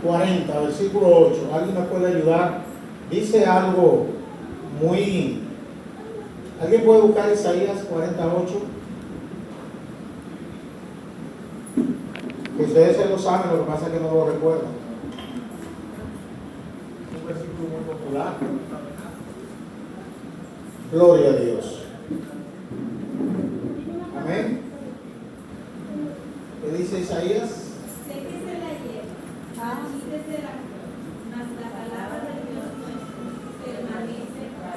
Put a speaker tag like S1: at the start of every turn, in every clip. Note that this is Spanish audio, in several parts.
S1: 40, versículo 8. ¿Alguien me puede ayudar? Dice algo muy... ¿Alguien puede buscar Isaías 48? Que ustedes se lo saben, lo que pasa es que no lo recuerdan. Un versículo muy popular. Gloria a Dios. Amén. ¿Qué dice Isaías?
S2: Sé que se la lleva, así será, mas la palabra de Dios nuestro permanece para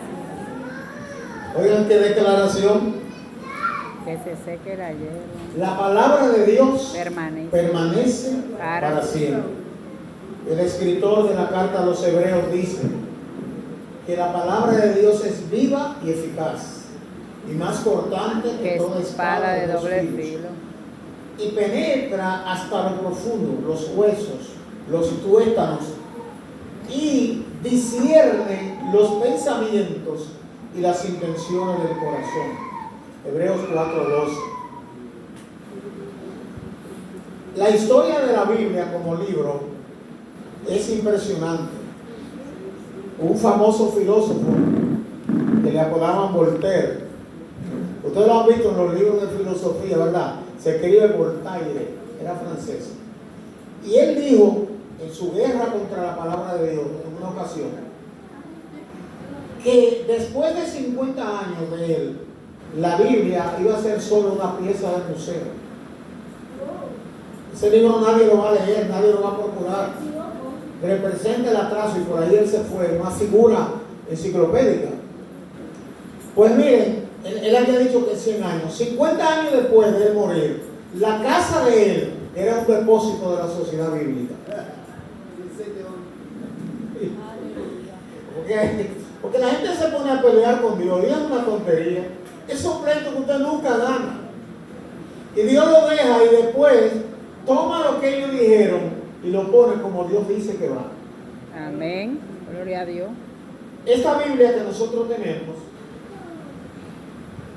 S2: siempre.
S1: Oigan qué declaración.
S3: Que se seque la hierba.
S1: La palabra de Dios
S3: Permanece
S1: para siempre. El escritor de la carta a los Hebreos dice que la palabra de Dios es viva y eficaz y más cortante que
S3: que
S1: toda
S3: espada de
S1: dos
S3: doble
S1: filos,
S3: filo.
S1: y penetra hasta lo profundo, los huesos, los tuétanos, y discierne los pensamientos y las intenciones del corazón. Hebreos 4:12. La historia de la Biblia como libro es impresionante. Un famoso filósofo que le apodaban Voltaire. Ustedes lo han visto en los libros de filosofía, ¿verdad? Se escribe Voltaire, era francés. Y él dijo, en su guerra contra la palabra de Dios, en una ocasión, que después de 50 años de él, la Biblia iba a ser solo una pieza del museo. Ese libro nadie lo va a leer, nadie lo va a procurar. Representa el atraso y por ahí él se fue, una figura enciclopédica. Pues miren, él había dicho que 100 años, 50 años después de él morir, la casa de él era un depósito de la sociedad bíblica. Porque la gente se pone a pelear con Dios, y es una tontería. Es un pleito que usted nunca gana. Y Dios lo deja y después toma lo que ellos dijeron y lo pone como Dios dice que va.
S3: Amén. Gloria a Dios.
S1: Esta Biblia que nosotros tenemos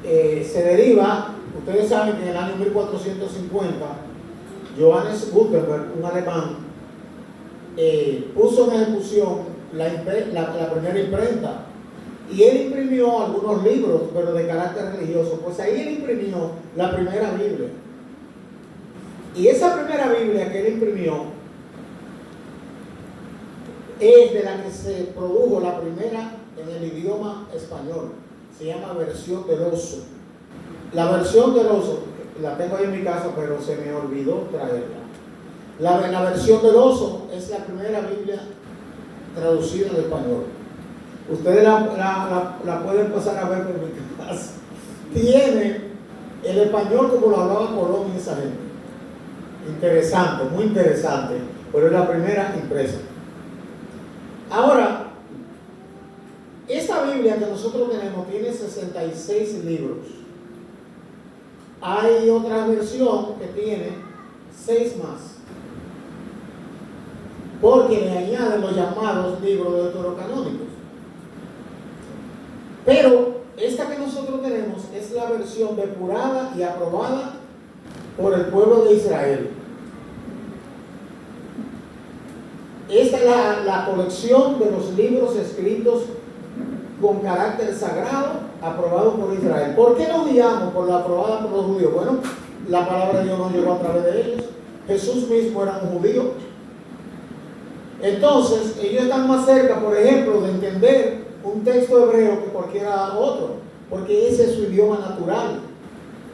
S1: se deriva, ustedes saben que en el año 1450 Johannes Gutenberg, un alemán, puso en ejecución la primera imprenta. Y él imprimió algunos libros, pero de carácter religioso. Pues ahí él imprimió la primera Biblia. Y esa primera Biblia que él imprimió es de la que se produjo la primera en el idioma español. Se llama versión del oso. La versión del oso, la tengo ahí en mi casa, pero se me olvidó traerla. La versión del oso es la primera Biblia traducida al español. Ustedes la pueden pasar a ver por mi casa. Tiene el español como lo hablaba Colón y esa gente. Interesante, muy interesante, pero es la primera impresa. Ahora, esta Biblia que nosotros tenemos tiene 66 libros. Hay otra versión que tiene 6 más, porque le añaden los llamados libros deuterocanónicos. Pero esta que nosotros tenemos es la versión depurada y aprobada por el pueblo de Israel. Esta es la colección de los libros escritos con carácter sagrado, aprobado por Israel. ¿Por qué nos guiamos por la aprobada por los judíos? Bueno, la palabra de Dios no llegó a través de ellos. Jesús mismo era un judío. Entonces, ellos están más cerca, por ejemplo, de entender un texto hebreo que cualquiera otro, porque ese es su idioma natural.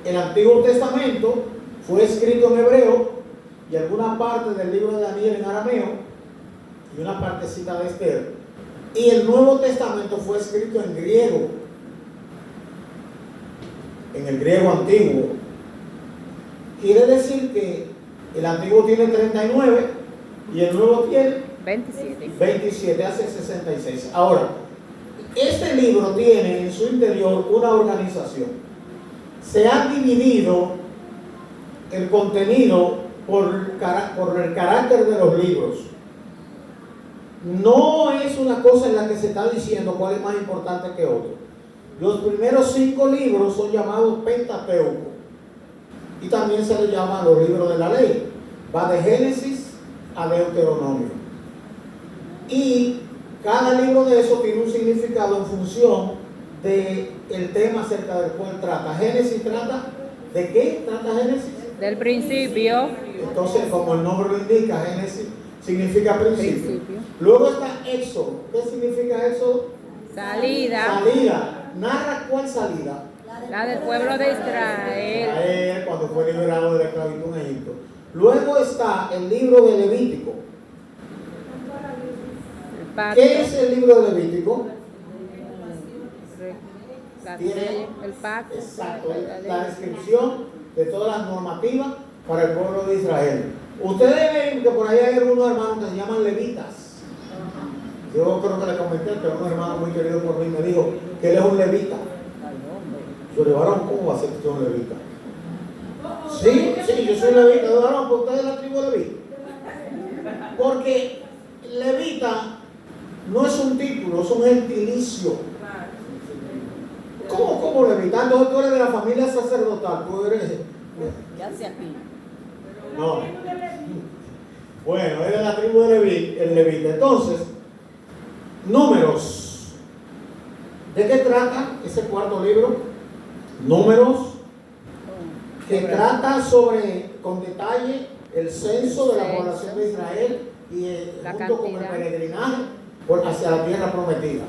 S1: El Antiguo Testamento fue escrito en hebreo y alguna parte del libro de Daniel en arameo y una partecita de Esther. Y el Nuevo Testamento fue escrito en griego, en el griego antiguo. Quiere decir que el antiguo tiene 39 y el nuevo tiene 27, hace 66. Ahora, este libro tiene en su interior una organización. Se ha dividido el contenido por el carácter de los libros. No es una cosa en la que se está diciendo cuál es más importante que otro. Los primeros 5 libros son llamados Pentateuco y también se les llama los libros de la ley. Va de Génesis a Deuteronomio. Y cada libro de eso tiene un significado en función del tema acerca del cual trata. Génesis trata, ¿de qué trata Génesis?
S3: Del principio.
S1: Entonces, como el nombre lo indica, Génesis significa principio. Luego está Éxodo. ¿Qué significa Éxodo?
S3: Salida.
S1: Salida. Narra cuál salida.
S3: La del pueblo de Israel.
S1: Israel, cuando fue liberado de la esclavitud en Egipto. Luego está el libro de Levítico.
S3: El pacto.
S1: ¿Qué es el libro de Levítico?
S3: El pacto.
S1: Exacto, la descripción de todas las normativas para el pueblo de Israel. Ustedes ven que por ahí hay algunos hermanos que se llaman levitas. Yo creo que le comenté que un hermano muy querido por mí me dijo que él es un levita. Yo le digo, varón, ¿cómo va a ser que usted es un levita? Sí, yo soy levita. Yo, varón, ¿por usted es la tribu levita? Porque levita no es un título, es un gentilicio. ¿Cómo levita? Entonces tú eres de la familia sacerdotal, tú eres...
S3: Ya sé aquí.
S1: No. Bueno, es de la tribu de el levita. Entonces, Números. ¿De qué trata ese cuarto libro? Números, que trata sobre, con detalle, el censo de la población de Israel y junto con el peregrinaje hacia la tierra prometida.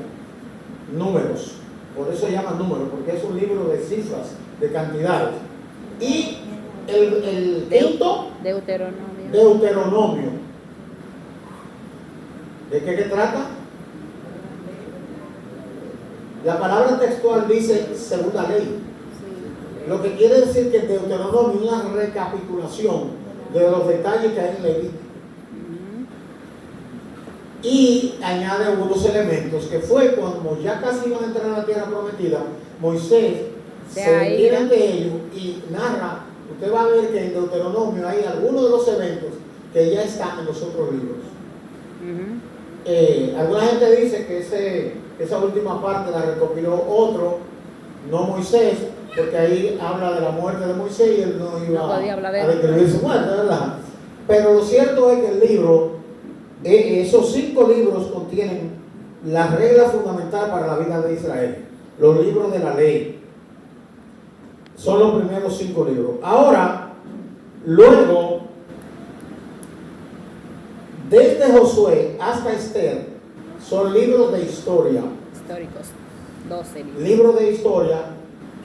S1: Números. Por eso se llama Números, porque es un libro de cifras, de cantidades. Y el quinto, Deuteronomio. ¿De qué trata? La palabra textual dice segunda ley. Lo que quiere decir que el Deuteronomio es una recapitulación de los detalles que hay en Levítico. Y añade algunos elementos que fue cuando ya casi iban a entrar a la tierra prometida, Moisés se detiene de ellos y narra. Usted va a ver que en Deuteronomio hay algunos de los eventos que ya están en los otros libros. Alguna gente dice que esa última parte la recopiló otro, no Moisés, porque ahí habla de la muerte de Moisés y él no iba a describir su muerte, ¿verdad? Pero lo cierto es que el libro, esos 5 libros contienen las reglas fundamentales para la vida de Israel, los libros de la ley. Son los primeros 5 libros. Ahora, luego, desde Josué hasta Esther, son libros de historia.
S3: Históricos, 12 libros.
S1: Libros de historia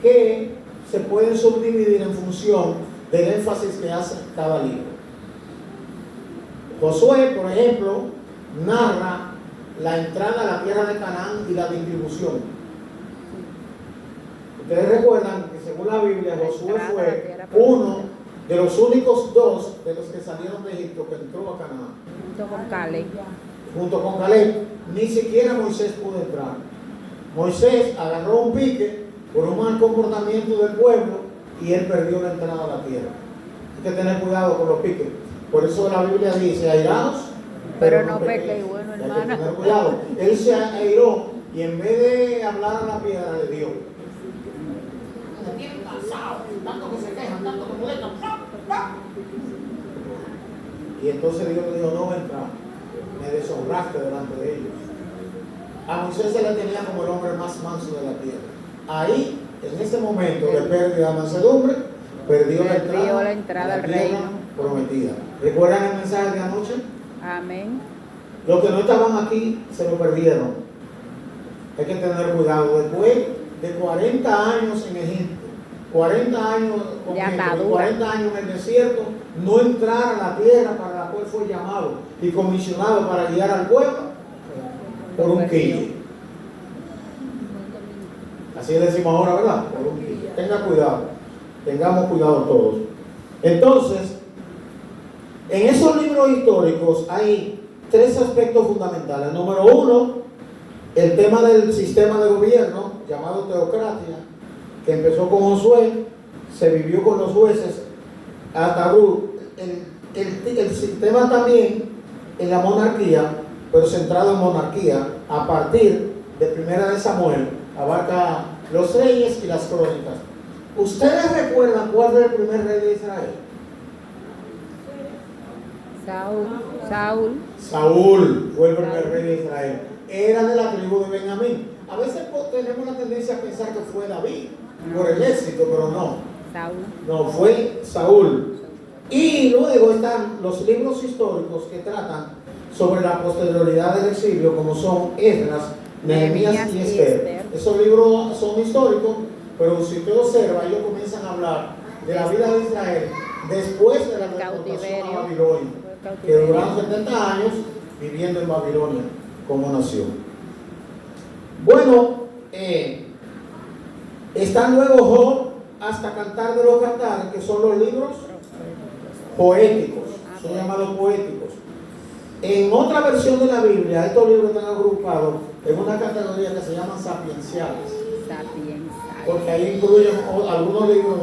S1: que se pueden subdividir en función del énfasis que hace cada libro. Josué, por ejemplo, narra la entrada a la tierra de Canaán y la distribución. Ustedes recuerdan que según la Biblia, Josué fue uno de los únicos 2 de los que salieron de Egipto que entró a Canaán. Junto con Caleb. Ni siquiera Moisés pudo entrar. Moisés agarró un pique por un mal comportamiento del pueblo y él perdió la entrada a la tierra. Hay que tener cuidado con los piques. Por eso la Biblia dice, airaos, pero no pequéis. Bueno, hermano. Hay que tener cuidado. Él se airó y en vez de hablar a la piedra le dio. Se tienen cansados, tanto que se quejan, tanto que molestan. Y entonces Dios le dijo, no va a entrar. Me deshonraste delante de ellos. A Moisés se le tenía como el hombre más manso de la tierra. Ahí, en ese momento de pérdida de mansedumbre, perdió la entrada al reino prometida. ¿Recuerdan el mensaje de anoche?
S3: Amén.
S1: Los que no estaban aquí se lo perdieron. Hay que tener cuidado. Después de 40 años en Egipto, 40 años con Egipto, 40 años en el desierto, no entrar a la tierra para la cual fue llamado y comisionado para guiar al pueblo por un quille. Así decimos ahora, ¿verdad? Por un quille. Tenga cuidado, tengamos cuidado todos. Entonces, en esos libros históricos hay 3 aspectos fundamentales. Número 1, el tema del sistema de gobierno llamado teocracia, que empezó con Josué, se vivió con los jueces hasta Ruth. El sistema también en la monarquía, pero centrado en monarquía, a partir de Primera de Samuel, abarca los reyes y las crónicas. ¿Ustedes recuerdan cuál fue el primer rey de Israel? Saúl fue el primer rey de Israel. Era de la tribu de Benjamín. A veces tenemos la tendencia a pensar que fue David por el éxito, pero no. No, fue Saúl. Y luego están los libros históricos que tratan sobre la posterioridad del exilio, como son Esdras, Nehemías y Esther. Esos libros son históricos, pero si usted observa, ellos comienzan a hablar de la vida de Israel después de la deportación a Babilonia, que duraron 70 años viviendo en Babilonia como nación. Bueno, están luego Job hasta Cantar de los Cantares, que son los libros poéticos, son llamados poéticos. En otra versión de la Biblia, estos libros están agrupados en una categoría que se llaman sapienciales, porque ahí incluyen algunos libros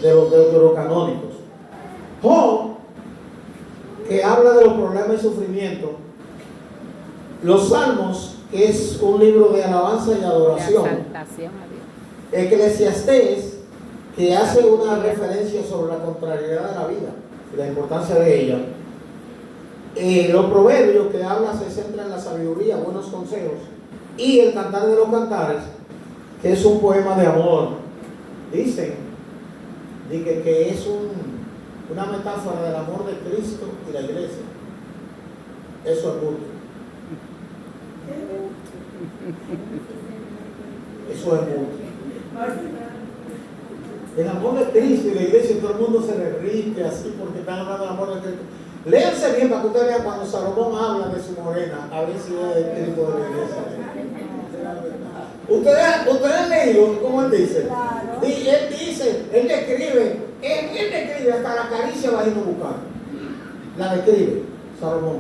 S1: de los deuterocanónicos. Job, que habla de los problemas y sufrimientos. Los Salmos, que es un libro de alabanza y adoración. Eclesiastés, que hace una referencia sobre la contrariedad de la vida y la importancia de ella. Los Proverbios, que se centra en la sabiduría, buenos consejos. Y el Cantar de los Cantares, que es un poema de amor. Dicen que es una metáfora del amor de Cristo y la iglesia. Eso es mutuo. Eso es mutuo. El amor de Cristo y la iglesia, todo el mundo se derrite así porque están hablando del amor de Cristo. Léanse bien para que ustedes vean cuando Salomón habla de su morena, a ver si es el espíritu de la iglesia. Ustedes han leído cómo él dice. Él describe hasta la caricia vagino bucal. La describe Salomón.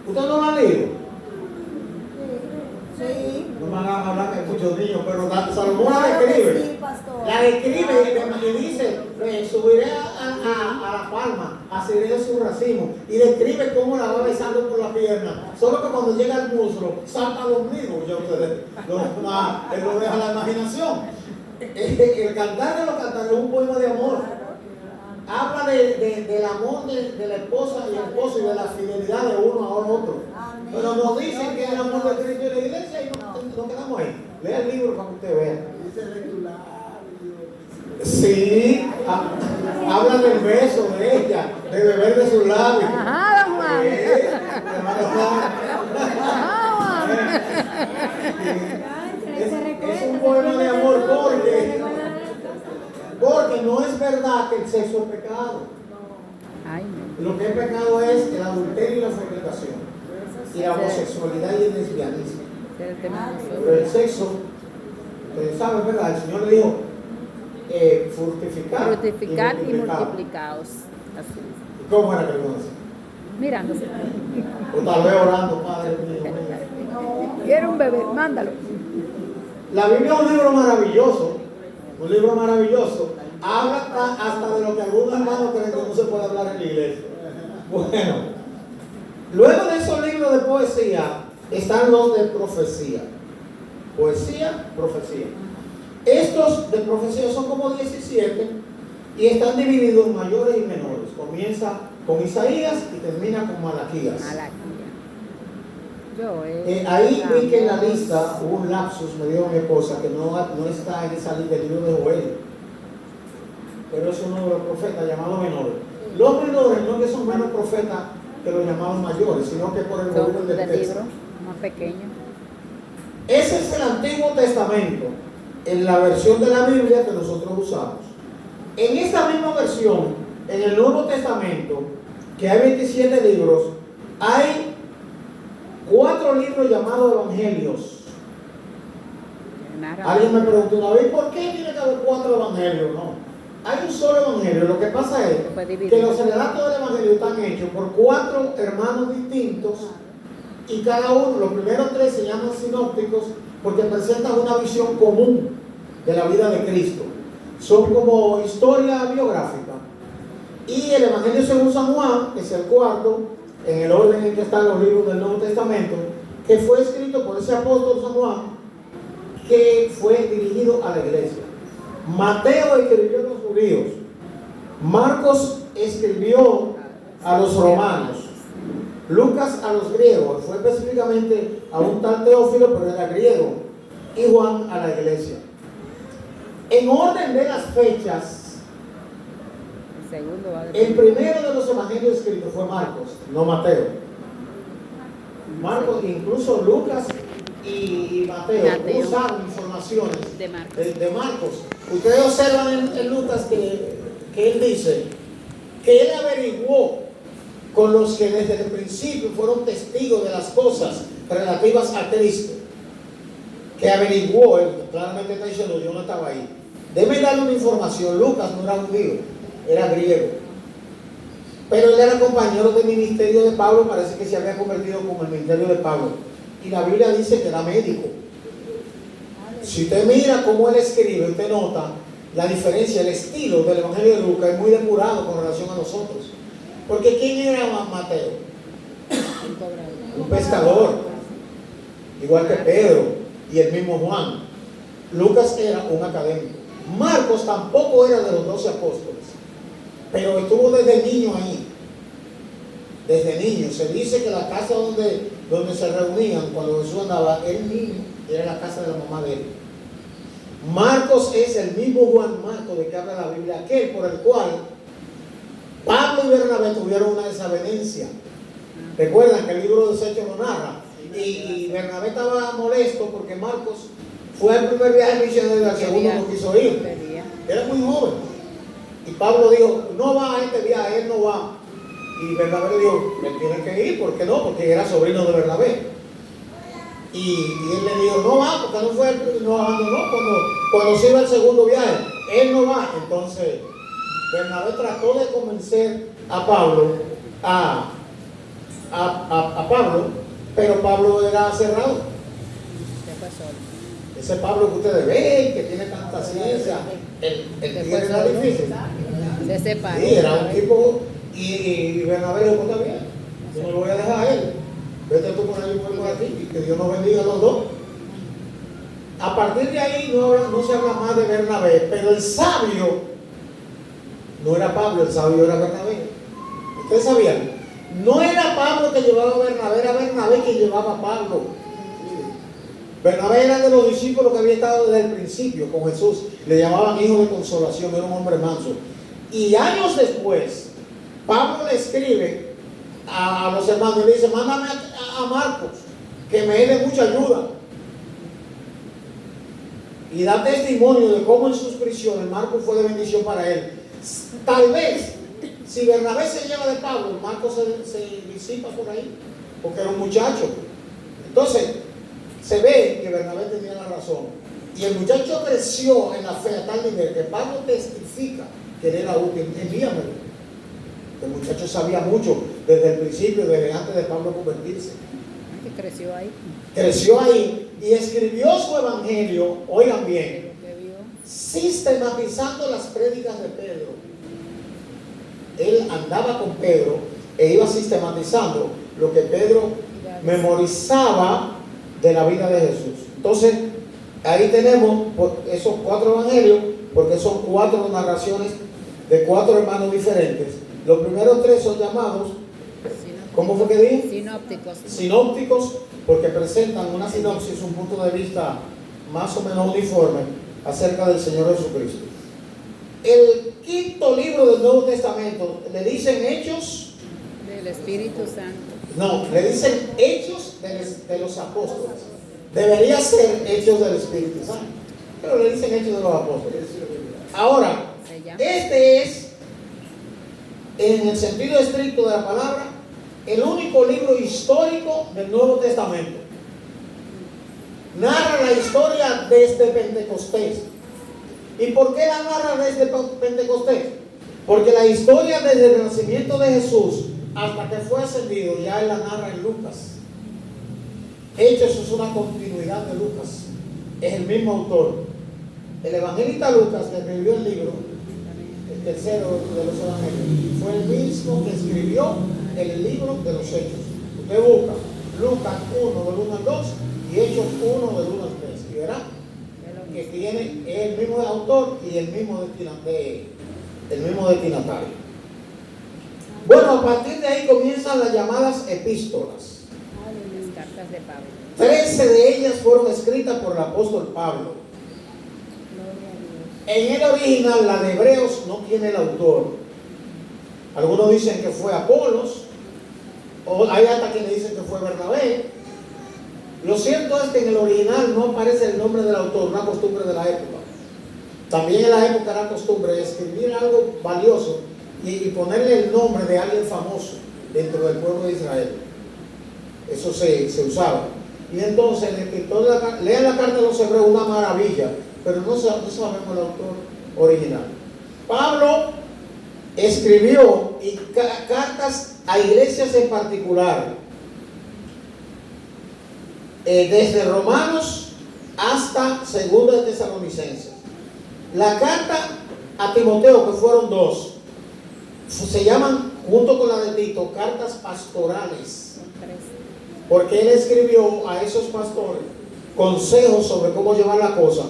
S1: ¿Ustedes no la han leído? Sí. No me hagan hablar que hay muchos niños, pero Salomón la describe. Sí, la describe y dice, subiré a la palma, asiré de su racimo. Y describe cómo la va besando por la pierna. Solo que cuando llega al muslo, salta al ombligo. Ya ustedes, él lo deja a la imaginación. El Cantar de los Cantares es un poema de amor. Habla del amor de la esposa y el esposo y de la fidelidad de uno a otro. Amén. Pero nos dicen que es el amor de Cristo y la iglesia y no quedamos ahí. Lea el libro para que usted vea. Sí, habla del beso de ella, de beber de sus labios.
S3: Ajá, don Juan.
S1: Es un poema de amor porque no es verdad que el sexo es pecado. Lo que es pecado es el adulterio y la fornicación, y la homosexualidad y el lesbianismo. Pero el sexo, ustedes saben, ¿verdad? El Señor le dijo, fructificar y multiplicaos. Así. ¿Y cómo era que lo hacía?
S3: Mirándose.
S1: O tal vez orando, Padre mío.
S3: Quiero un bebé, mándalo.
S1: La Biblia es un libro maravilloso. Un libro maravilloso. Habla hasta de lo que algunos hermanos creen que no se puede hablar en la iglesia. Bueno, luego de esos libros de poesía están los de profecía. Poesía, profecía. Estos de profecía son como 17 y están divididos en mayores y menores. Comienza con Isaías y termina con Malaquías. Ahí vi que en la lista hubo un lapsus, me dijo mi esposa, que no está en esa lista del libro de Joel, pero es uno de los profetas llamados menores. Los menores no que son menos profetas que los llamados mayores, sino que por el volumen del texto.
S3: Más pequeño.
S1: Ese es el Antiguo Testamento, en la versión de la Biblia que nosotros usamos. En esta misma versión, en el Nuevo Testamento, que hay 27 libros, hay 4 libros llamados evangelios. Alguien me preguntó una vez, ¿por qué tiene que haber 4 evangelios? No, hay un solo evangelio. Lo que pasa es que los relatos del evangelio están hechos por 4 hermanos distintos y cada uno, los primeros 3 se llaman sinópticos porque presentan una visión común de la vida de Cristo. Son como historia biográfica. Y el evangelio según San Juan, que es el 4, en el orden en que están los libros del Nuevo Testamento, que fue escrito por ese apóstol San Juan, que fue dirigido a la iglesia. Mateo escribió a los judíos. Marcos escribió a los romanos. Lucas a los griegos, fue específicamente a un tal Teófilo, pero era griego, y Juan a la iglesia. En orden de las fechas,
S3: El segundo va
S1: el primero de los evangelios escritos fue Marcos, no Mateo. Marcos, incluso Lucas y Mateo usaron informaciones
S3: de Marcos.
S1: de Marcos. Ustedes observan en Lucas que él dice que él averiguó con los que desde el principio fueron testigos de las cosas relativas a Cristo. Que averiguó, él claramente está diciendo, yo no estaba ahí. Debe darle una información. Lucas no era judío, era griego. Pero él era compañero del ministerio de Pablo, parece que se había convertido como el ministerio de Pablo. Y la Biblia dice que era médico. Si usted mira cómo él escribe, usted nota la diferencia, el estilo del Evangelio de Lucas es muy depurado con relación a nosotros. Porque ¿quién era Mateo? Un pescador, igual que Pedro y el mismo Juan. Lucas era un académico. Marcos tampoco era de los 12 apóstoles, pero estuvo desde niño ahí. Desde niño. Se dice que la casa donde se reunían cuando Jesús andaba, el niño, era la casa de la mamá de él. Marcos es el mismo Juan Marcos de que habla la Biblia, aquel por el cual Pablo y Bernabé tuvieron una desavenencia. Recuerdan que el libro de los Hechos lo narra. Y Bernabé estaba molesto porque Marcos fue al primer viaje misionero y al segundo no quiso ir. Era muy joven. Y Pablo dijo, no va a este viaje, él no va. Y Bernabé le dijo, él tiene que ir, ¿por qué no? Porque era sobrino de Bernabé. Y él le dijo, no va, porque no fue, no abandonó cuando se iba al segundo viaje. Él no va. Entonces, Bernabé trató de convencer a Pablo, a Pablo, pero Pablo era cerrado. Ese Pablo que ustedes ven, que tiene tanta ciencia, el tigre era difícil.
S3: Se separó.
S1: Sí, era un tipo, y Bernabé dijo, pues está bien, yo no lo voy a dejar a él. Vete tú por ahí, por aquí, y que Dios nos bendiga a los dos. A partir de ahí no se habla más de Bernabé, pero el sabio no era Pablo, el sabio era Bernabé. ¿Ustedes sabían? No era Pablo que llevaba a Bernabé, era Bernabé que llevaba a Pablo. Bernabé era de los discípulos que había estado desde el principio con Jesús. Le llamaban hijo de consolación, era un hombre manso. Y años después, Pablo le escribe a los hermanos y le dice, mándame a Marcos, que me es de mucha ayuda. Y da testimonio de cómo en sus prisiones Marcos fue de bendición para él. Tal vez, si Bernabé se lleva de Pablo, Marcos se disipa por ahí, porque era un muchacho. Entonces, se ve que Bernabé tenía la razón. Y el muchacho creció en la fe a tal nivel que Pablo testifica que él era útil. Envíamelo. El muchacho sabía mucho desde el principio, desde antes de Pablo convertirse.
S3: Que creció ahí.
S1: Creció ahí y escribió su evangelio, oigan bien, sistematizando las prédicas de Pedro. Él andaba con Pedro e iba sistematizando lo que Pedro memorizaba de la vida de Jesús. Entonces, ahí tenemos esos 4 evangelios, porque son 4 narraciones de 4 hermanos diferentes. Los primeros 3 son llamados, ¿cómo fue que dije?
S3: Sinópticos.
S1: Sinópticos, porque presentan una sinopsis, un punto de vista más o menos uniforme acerca del Señor Jesucristo. El 5.º libro del Nuevo Testamento le dicen Hechos
S3: Del Espíritu Santo.
S1: No, le dicen Hechos de los Apóstoles. Debería ser Hechos del Espíritu Santo, pero le dicen Hechos de los Apóstoles. Ahora, este es, en el sentido estricto de la palabra, el único libro histórico del Nuevo Testamento. Narra la historia desde Pentecostés. ¿Y por qué la narra desde Pentecostés? Porque la historia desde el nacimiento de Jesús hasta que fue ascendido ya él la narra en Lucas. Hechos es una continuidad de Lucas. Es el mismo autor. El evangelista Lucas, que escribió el libro, el tercero de los evangelios, fue el mismo que escribió el libro de los Hechos. Usted busca Lucas 1 del 1 al 2 y Hechos 1 del 1 al 3 y verá que tiene el mismo autor y el mismo destinatario. Bueno, a partir de ahí comienzan las llamadas epístolas.
S3: Las cartas de Pablo.
S1: 13 de ellas fueron escritas por el apóstol Pablo. En el original, la de Hebreos no tiene el autor. Algunos dicen que fue Apolos, o hay hasta quienes dicen que fue Bernabé. Lo cierto es que en el original no aparece el nombre del autor, una costumbre de la época. También en la época era costumbre escribir algo valioso y ponerle el nombre de alguien famoso dentro del pueblo de Israel. Eso se usaba. Y entonces el escritor lean la carta de los Hebreos, una maravilla, pero no sabemos el autor original. Pablo escribió cartas a iglesias en particular, desde Romanos hasta Segunda de Tesalonicenses. La carta a Timoteo, que fueron 2, se llaman, junto con la de Tito, cartas pastorales, porque él escribió a esos pastores consejos sobre cómo llevar la cosa.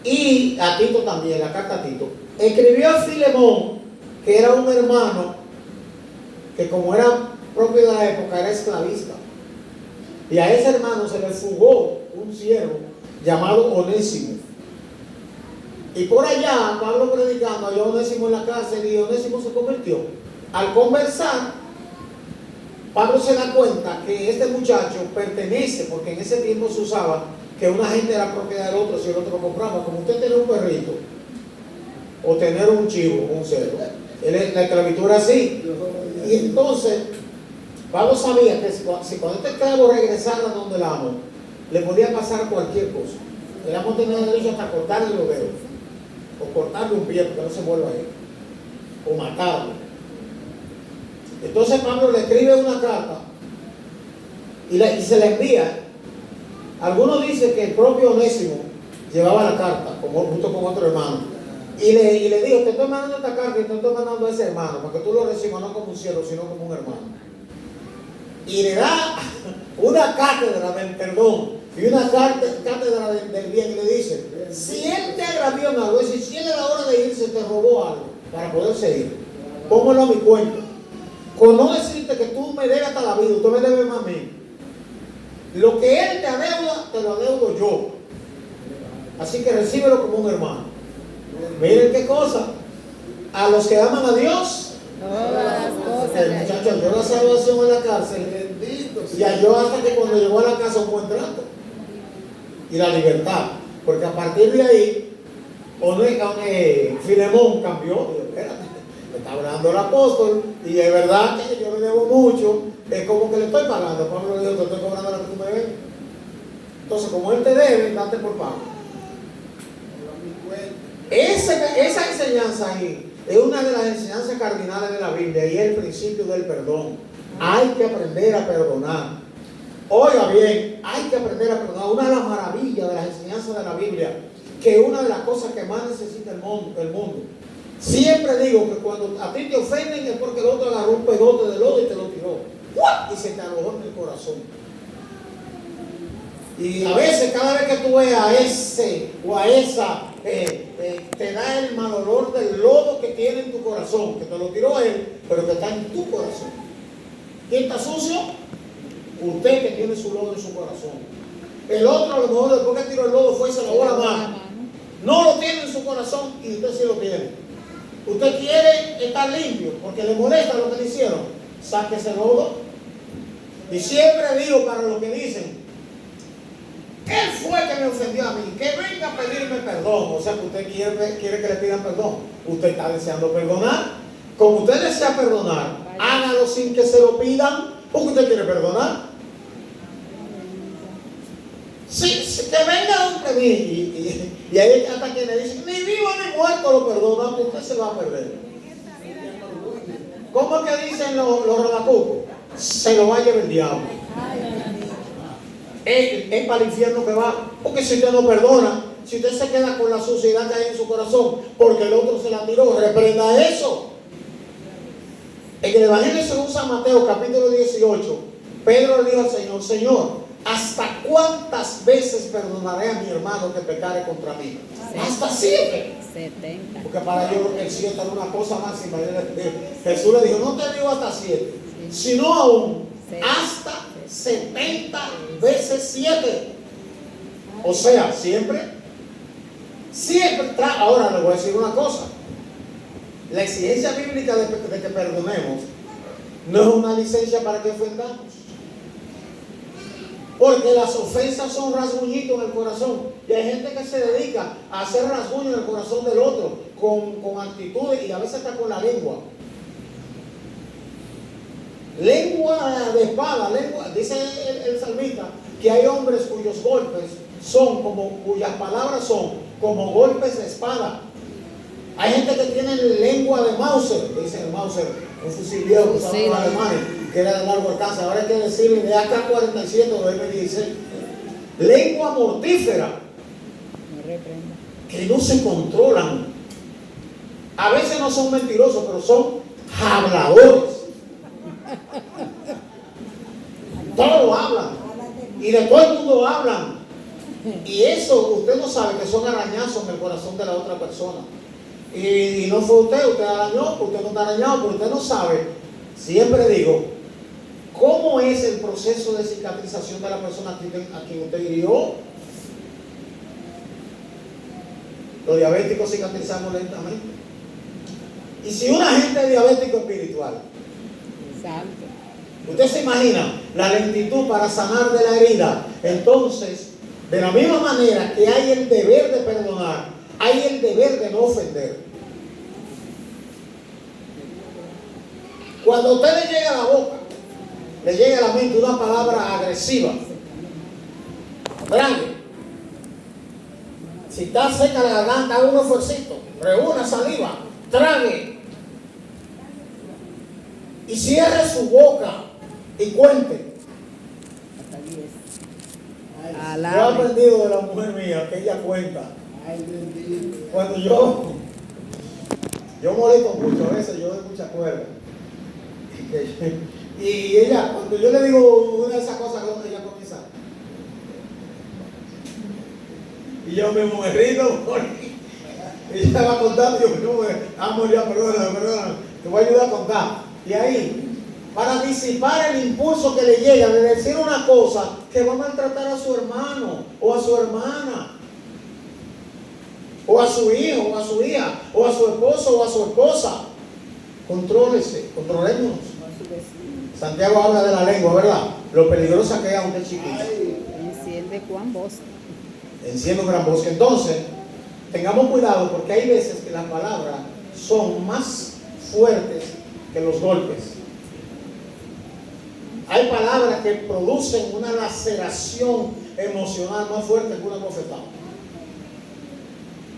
S1: Y a Tito también, la carta a Tito. Escribió a Filemón, que era un hermano que, como era propio de la época, era esclavista. Y a ese hermano se le fugó un siervo llamado Onésimo. Y por allá, Pablo predicando, halló a Onésimo en la cárcel y Onésimo se convirtió. Al conversar, Pablo se da cuenta que este muchacho pertenece, porque en ese tiempo se usaba que una gente era propiedad del otro si el otro lo compraba. Como usted tiene un perrito, o tener un chivo, un cerdo. La esclavitud era así. Y entonces, Pablo sabía que si cuando este esclavo regresara donde el amo, le podía pasar cualquier cosa. El amo tenía derecho hasta cortarle los dedos, o cortarle un pie porque no se vuelva a ir, o matarlo. Entonces Pablo le escribe una carta y se la envía. Algunos dicen que el propio Onésimo llevaba la carta junto con otro hermano y le dijo: te estoy mandando esta carta y te estoy mandando a ese hermano para que tú lo recibas no como un siervo sino como un hermano. Y le da una cátedra del perdón y una cátedra del bien, y le dice: si él te agravió en algo, es decir, si él a la hora de irse te robó algo para poder seguir, póngalo a mi cuenta, con no decirte que tú me debes hasta la vida, usted me debe más a mí. Lo que él te adeuda, te lo adeudo yo. Así que recíbelo como un hermano. Miren qué cosa. A los que aman a Dios,
S3: todas las cosas.
S1: el muchacho halló la salvación en la cárcel y halló hasta que cuando llegó a la casa un buen trato y la libertad. Porque a partir de ahí, Filemón cambió. Dijo: espérate, me está hablando el apóstol y es verdad que yo le debo mucho. Es como que le estoy pagando. Pablo le dijo: te estoy cobrando lo que tú me debes. Entonces, como él te debe, date por pago. Esa enseñanza ahí es una de las enseñanzas cardinales de la Biblia y es el principio del perdón. Hay que aprender a perdonar. Oiga bien, hay que aprender a perdonar. Una de las maravillas de las enseñanzas de la Biblia, que es una de las cosas que más necesita el mundo. Siempre digo que cuando a ti te ofenden es porque el otro agarró un pegote de lodo y te lo tiró. Y se te alojó en el corazón. Y a veces, cada vez que tú ves a ese o a esa, te da el mal olor del lodo que tiene en tu corazón, que te lo tiró él, pero que está en tu corazón. ¿Quién está sucio? Usted, que tiene su lodo en su corazón. El otro, a lo mejor, después que tiró el lodo, fue y se lavó la mano. No lo tiene en su corazón y usted sí lo tiene. Usted quiere estar limpio porque le molesta lo que le hicieron. Saque ese lodo. Y siempre digo para los que dicen: él fue que me ofendió a mí, que venga a pedirme perdón. O sea que usted quiere que le pidan perdón. Usted está deseando perdonar. Como usted desea perdonar, hágalo sin que se lo pidan, porque usted quiere perdonar. Si que venga un premio y hay hasta quienes dicen: ni vivo ni muerto lo perdona, usted se va a perder. ¿Cómo es que dicen los rodacucos? Se lo va a llevar el diablo. Es para el infierno que va. Porque si usted no perdona, si usted se queda con la suciedad que hay en su corazón porque el otro se la tiró, reprenda eso. En el Evangelio según San Mateo, capítulo 18, Pedro le dijo al Señor: Señor, ¿hasta cuántas veces perdonaré a mi hermano que pecare contra mí? Hasta 7.
S3: 70.
S1: Porque para ellos el 7 era una cosa máxima. Jesús le dijo, no te digo hasta 7, sino aún hasta 70 veces 7. O sea, siempre. Ahora le voy a decir una cosa. La exigencia bíblica de que perdonemos no es una licencia para que ofendamos. Porque las ofensas son rasguñitos en el corazón. Y hay gente que se dedica a hacer rasguños en el corazón del otro con actitudes y a veces hasta con la lengua. Lengua de espada, dice el salmista que hay hombres cuyos golpes cuyas palabras son como golpes de espada. Hay gente que tiene lengua de Mauser, dicen el Mauser, un fusil viejo que usaban los alemanes, que era de largo alcance. Ahora hay que decirle de AK-47 o de M16. Lengua mortífera,
S3: No reprenda.
S1: que no se controlan. A veces no son mentirosos, pero son habladores. Todos hablan. Y de todo el mundo hablan. Y eso usted no sabe que son arañazos en el corazón de la otra persona. Y no fue usted arañó, usted no está arañado, pero usted no sabe. Siempre digo, ¿cómo es el proceso de cicatrización de la persona a quien usted hirió? Los diabéticos cicatrizamos lentamente. Y si una gente es diabético espiritual,
S3: Exacto.
S1: usted se imagina la lentitud para sanar de la herida. Entonces, de la misma manera que hay el deber de perdonar, hay el deber de no ofender. Cuando a usted le llega a la boca, le llega a la mente una palabra agresiva, trague. Si está seca la garganta, haga un esfuercito, reúna saliva, trague. Y cierre su boca y cuente. Yo he
S3: Alabe.
S1: aprendido de la mujer mía que ella cuenta. Cuando yo molesto mucho, a veces yo doy mucha cuerda. Y ella, cuando yo le digo una de esas cosas, ella comienza. Y yo me mujerito, ella va contando, yo no, ya, perdona, te voy a ayudar a contar. Y ahí, para disipar el impulso que le llega de decir una cosa que va a maltratar a su hermano o a su hermana, o a su hijo, o a su hija, o a su esposo, o a su esposa. Controlémonos. Santiago habla de la lengua, ¿verdad? Lo peligrosa que es aunque es chiquito.
S3: Enciende Juan Bosco.
S1: Enciende un gran bosque. Entonces, tengamos cuidado porque hay veces que las palabras son más fuertes que los golpes. Hay palabras que producen una laceración emocional más fuerte que una bofetada.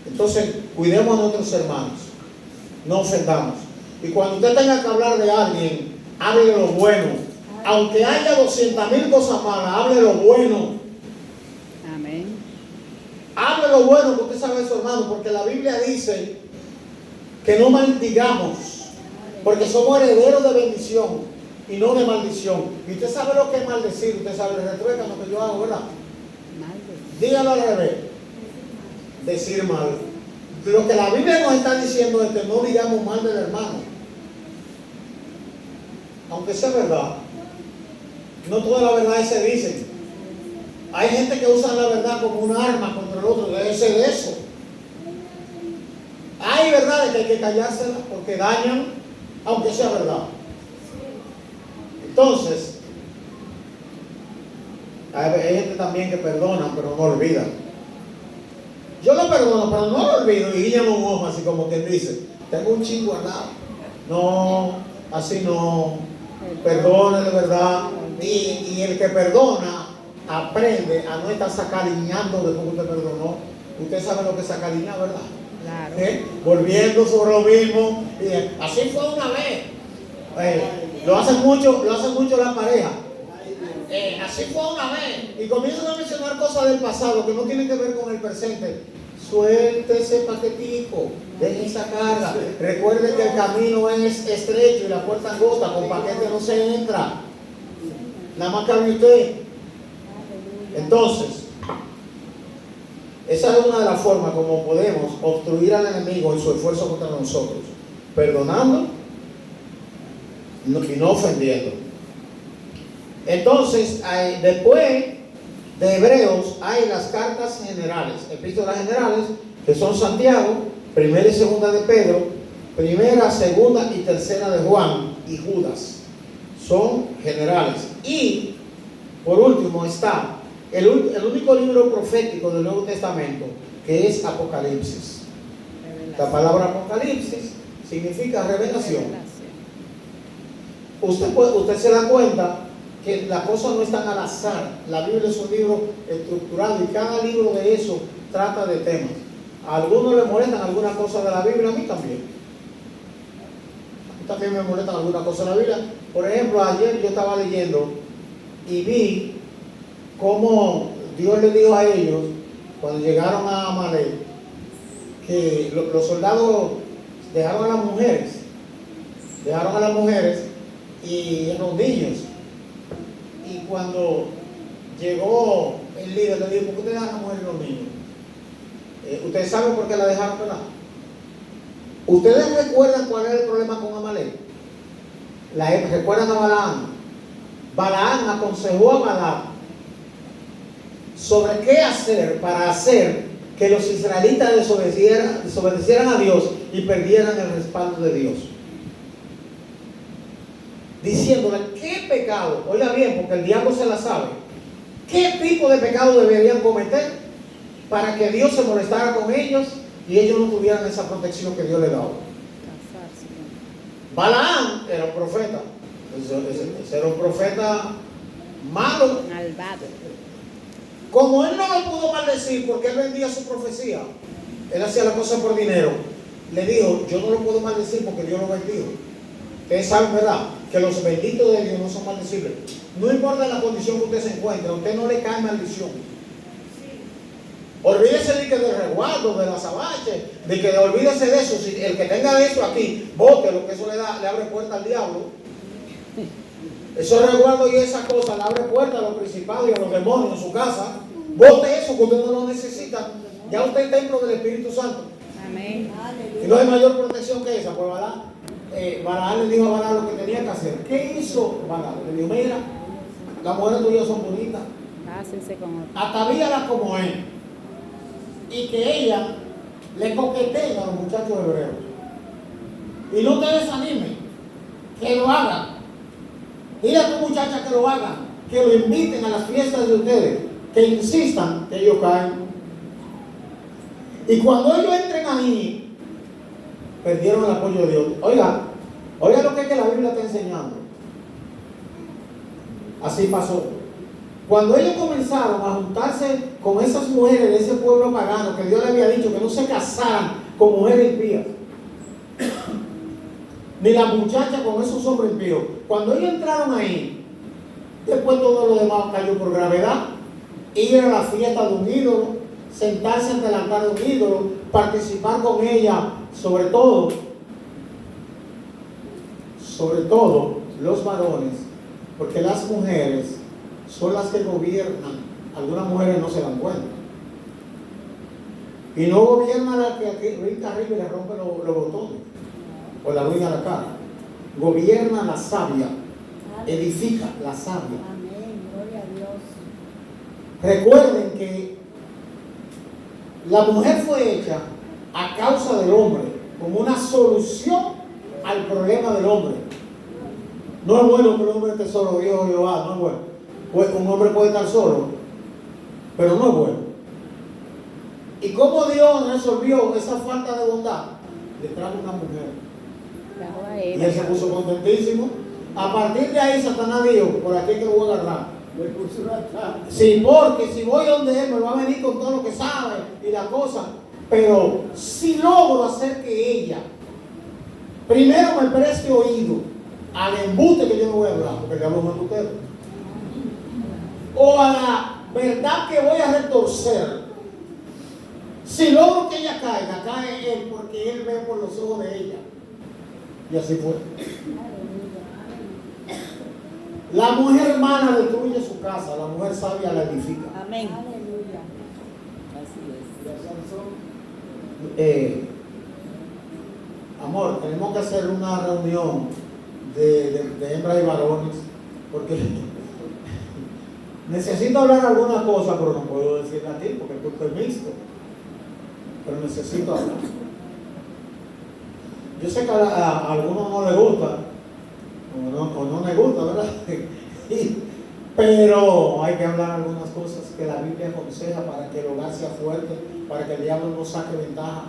S1: Entonces, cuidemos a nuestros hermanos, no ofendamos. Y cuando usted tenga que hablar de alguien, hable de lo bueno. Aunque haya 200,000 cosas malas, hable lo bueno.
S3: Amén.
S1: Hable lo bueno, porque usted sabe eso, hermano, porque la Biblia dice que no maldigamos, porque somos herederos de bendición y no de maldición. Y usted sabe lo que es maldecir, usted sabe el retruécano que yo hago, ¿verdad?
S3: Malde.
S1: Dígalo al revés. Decir mal. Lo que la Biblia nos está diciendo es que no digamos mal del hermano. Aunque sea verdad. No toda la verdad se dice. Hay gente que usa la verdad como un arma contra el otro. Debe ser de eso. Hay verdades que hay que callárselas porque dañan, aunque sea verdad. Entonces, hay gente también que perdona, pero no olvida. Yo lo perdono, pero no lo olvido y guiñame un ojo así como quien dice, tengo un chingo al lado. No, así no. Perdone de verdad. Y el que perdona aprende a no estar sacaliñando después que usted perdonó. Usted sabe lo que es sacaliñar, ¿verdad?
S3: Claro.
S1: Volviendo sobre lo mismo. Y así fue una vez. Lo hacen mucho las parejas. Así fue una vez. Y comienzan a mencionar cosas del pasado que no tienen que ver con el presente. Suelte ese paquetico, deje esa carga. Recuerde que el camino es estrecho y la puerta angosta. Con paquete no se entra. Nada más cabe usted. Entonces, esa es una de las formas como podemos obstruir al enemigo en su esfuerzo contra nosotros, perdonando y no ofendiendo. Entonces, después de Hebreos hay las cartas generales, epístolas generales, que son Santiago, primera y segunda de Pedro, primera, segunda y tercera de Juan y Judas. Son generales. Y por último está el único libro profético del Nuevo Testamento, que es Apocalipsis. La palabra Apocalipsis significa revelación. Usted se da cuenta que las cosas no están al azar. La Biblia es un libro estructurado y cada libro de eso trata de temas. A algunos les molestan algunas cosas de la Biblia, a mí también. A mí también me molestan algunas cosas de la Biblia. Por ejemplo, ayer yo estaba leyendo y vi cómo Dios le dijo a ellos, cuando llegaron a Amalek, que los soldados dejaron a las mujeres y los niños. Y cuando llegó el líder, le dijo: ¿por qué ustedes dejan a las mujeres y los niños? Ustedes saben por qué la dejaron, ¿verdad? ¿Ustedes recuerdan cuál era el problema con Amalek? ¿Recuerdan a Balaam? Balaam aconsejó a Balaam sobre qué hacer para hacer que los israelitas desobedecieran a Dios y perdieran el respaldo de Dios. Diciéndole qué pecado, oiga bien, porque el diablo se la sabe, qué tipo de pecado deberían cometer para que Dios se molestara con ellos y ellos no tuvieran esa protección que Dios le daba. Balaam era un profeta. Ese era un profeta malo.
S3: Malvado.
S1: Como él no lo pudo maldecir porque él vendía su profecía, él hacía la cosa por dinero, le dijo: yo no lo puedo maldecir porque Dios lo bendijo. Ustedes saben, ¿verdad?, que los benditos de Dios no son maldecibles. No importa la condición que usted se encuentre, a usted no le cae maldición. Olvídese de que del resguardo, de la azabache, de que olvídese de eso. Si el que tenga eso aquí, bótelo, que eso le abre puerta al diablo. Esos resguardos y esas cosas le abre puerta a los principados y a los demonios en su casa. Bote eso, que usted no lo necesita. Ya usted es templo del Espíritu Santo.
S3: Amén.
S1: Y no hay mayor protección que esa. Pues Balaam le dijo a Balaam lo que tenía que hacer. ¿Qué hizo Balaam? Le dijo: mira, las mujeres tuyas son bonitas.
S3: Pásense con otro.
S1: Atavíalas como él. Y que ella le coqueteen a los muchachos hebreos. Y no te desanimen, que lo hagan. Dile a tu muchacha que lo hagan, que lo inviten a las fiestas de ustedes, que insistan, que ellos caen. Y cuando ellos entren ahí, perdieron el apoyo de Dios. Oiga lo que es que la Biblia está enseñando. Así pasó. Cuando ellos comenzaron a juntarse con esas mujeres de ese pueblo pagano, que Dios le había dicho que no se casaran con mujeres impías, ni las muchachas con esos hombres impíos, cuando ellos entraron ahí, después todo lo demás cayó por gravedad. Ir a la fiesta de un ídolo, sentarse ante el altar de un ídolo, participar con ella, sobre todo los varones, porque las mujeres son las que gobiernan. Algunas mujeres no se dan cuenta. Y no gobierna la que brinca arriba y le rompe los botones o la ruina la cara. Gobierna la sabia, edifica la sabia.
S2: Amén, gloria a Dios.
S1: Recuerden que la mujer fue hecha a causa del hombre, como una solución al problema del hombre. No es bueno que el hombre esté solo, dijo Jehová, no es bueno. Pues un hombre puede estar solo, pero no es bueno. ¿Y cómo Dios resolvió esa falta de bondad? Le trajo una mujer. Y él se puso contentísimo. A partir de ahí Satanás dijo: por aquí es que lo voy a agarrar. Sí, porque si voy donde él me va a venir con todo lo que sabe y la cosa. Pero si logro hacer que ella primero me preste oído al embuste que yo no voy a hablar, porque el diablo es un embustero, o a la verdad que voy a retorcer, si logro que ella caiga, cae él, porque él ve por los ojos de ella. Y así fue. La mujer hermana destruye su casa. casa, la mujer sabia la edifica.
S4: Amén. Aleluya. Así es.
S1: Amor, tenemos que hacer una reunión de hembras y varones, porque necesito hablar alguna cosa, pero no puedo decirla a ti, porque tú eres mixto. Pero necesito hablar. Yo sé que a algunos no les gusta, o no les gusta, ¿verdad? Pero hay que hablar algunas cosas que la Biblia aconseja para que el hogar sea fuerte, para que el diablo no saque ventaja.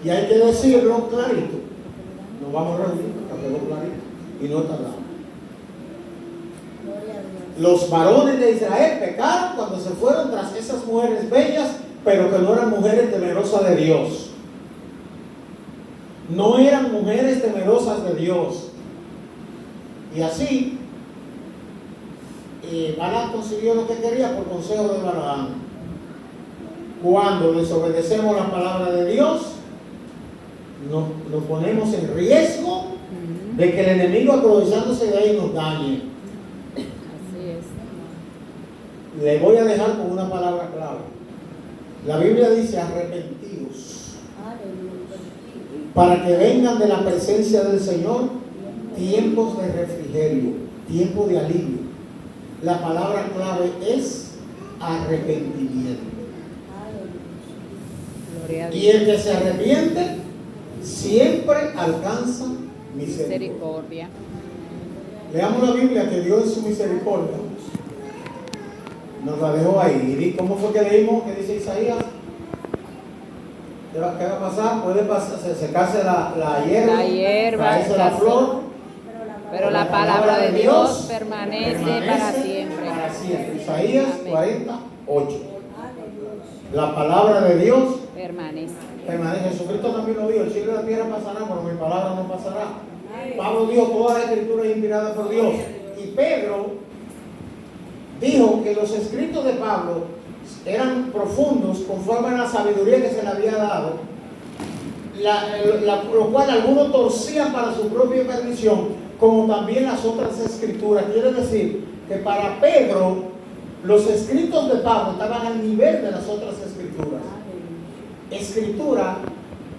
S1: Y hay que decirlo clarito. Nos vamos a reunir, hacerlo clarito. Y no tardamos. Los varones de Israel pecaron cuando se fueron tras esas mujeres bellas, pero que no eran mujeres temerosas de Dios. No eran mujeres temerosas de Dios. Y así, Balaam consiguió lo que quería por consejo de Balaam. Cuando desobedecemos la palabra de Dios, nos ponemos en riesgo de que el enemigo, aprovechándose de ahí, nos dañe.
S3: Así es.
S1: Le voy a dejar con una palabra clave. La Biblia dice: arrepentidos, para que vengan de la presencia del Señor tiempos de refrigerio, tiempo de alivio. La palabra clave es arrepentimiento.
S3: Gloria a
S1: Y
S3: Dios.
S1: el que se arrepiente siempre alcanza misericordia.
S3: Misericordia.
S1: Leamos la Biblia, que Dios en su misericordia nos la dejó ahí. ¿Y cómo fue que leímos? ¿Qué dice Isaías? ¿Qué va a pasar? Puede pasar, secarse la hierba,
S3: La hierba,
S1: caerse la flor,
S3: pero la palabra de Dios permanece para siempre.
S1: Para siempre. Isaías
S3: Amén.
S1: 48. La palabra de Dios
S3: Permanece.
S1: permanece. Jesucristo también lo dijo: el cielo y la tierra pasarán, pero mi palabra no pasará. Pablo dijo: toda la escritura es inspirada por Dios. Y Pedro dijo que los escritos de Pablo eran profundos conforme a la sabiduría que se le había dado, lo cual algunos torcían para su propia perdición, como también las otras escrituras. Quiere decir que para Pedro los escritos de Pablo estaban al nivel de las otras escrituras. Escritura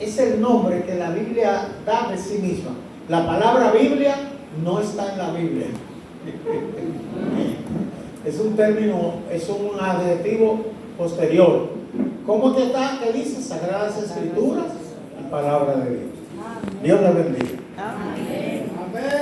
S1: es el nombre que la Biblia da de sí misma. La palabra Biblia no está en la Biblia. Es un término, es un adjetivo posterior. ¿Cómo que está? ¿Qué dice? Sagradas Escrituras y palabra de Dios. Dios la bendiga.
S4: Amén.